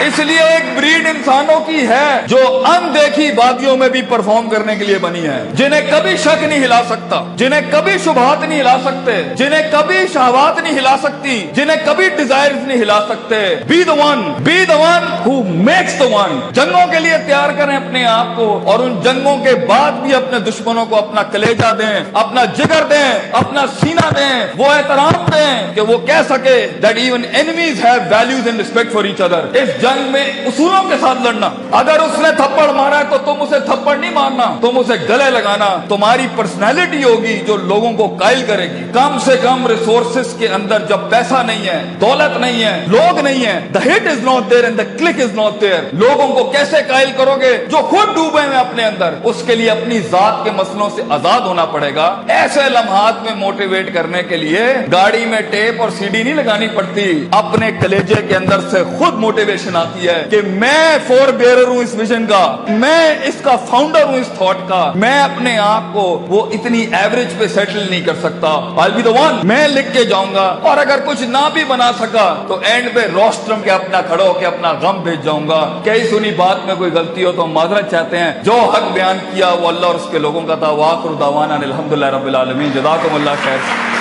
اس لیے ایک بریڈ انسانوں کی ہے جو اندیکھی وادیوں میں بھی پرفارم کرنے کے لیے بنی ہے، جنہیں کبھی شک نہیں ہلا سکتا، جنہیں کبھی شبہات نہیں ہلا سکتے، جنہیں کبھی شہوات نہیں ہلا سکتی، جنہیں کبھی ڈیزائرز نہیں ہلا سکتے۔ Be the one who makes the one۔ جنگوں کے لیے تیار کریں اپنے آپ کو، اور ان جنگوں کے بعد بھی اپنے دشمنوں کو اپنا کلیجہ دیں، اپنا جگر دیں، اپنا سینہ دیں، وہ احترام دیں کہ وہ کہہ سکے that even enemies have values and respect for each other۔ اس جنگ میں اصولوں کے ساتھ لڑنا، اگر اس نے تھپڑ مارا ہے تو تم اسے تھپڑ نہیں مارنا، تم اسے گلے لگانا۔ تمہاری پرسنالٹی ہوگی جو لوگوں کو قائل کرے گی۔ کم سے کم ریسورسز کے اندر جب پیسہ نہیں ہے، دولت نہیں ہے، لوگ نہیں ہیں، the hit is not there and the click is not there۔ لوگوں کو کیسے قائل کرو گے جو خود ڈوبے ہیں اپنے اندر؟ اس کے لیے اپنی ذات کے مسئلوں سے آزاد ہونا پڑے گا۔ ایسے لمحات میں موٹیویٹ کرنے کے لیے گاڑی میں ٹیپ اور سی ڈی نہیں لگانی پڑتی، اپنے کلیجے کے اندر سے خود موٹیویشن آتی ہے کہ میں فور بیئرر ہوں اس ویژن کا، میں اس کا فاؤنڈر ہوں اس تھاٹ کا، میں اپنے آپ کو وہ اتنی ایوریج پہ سیٹل نہیں کر سکتا۔ I'll be the one۔ میں لکھ کے جاؤں گا، اور اگر کچھ نہ بھی بنا سکا تو اینڈ پہ روسٹرم کے اپنا کھڑا ہو کے اپنا غم بھیج جاؤں گا۔ کئی سنی بات میں کوئی غلطی ہو تو ہم معذرت چاہتے ہیں، جو حق بیان کیا وہ اللہ اور اس کے لوگوں کا تھا۔ وآخر دعوانا الحمدللہ رب العالمین۔ جزاکم اللہ خیر۔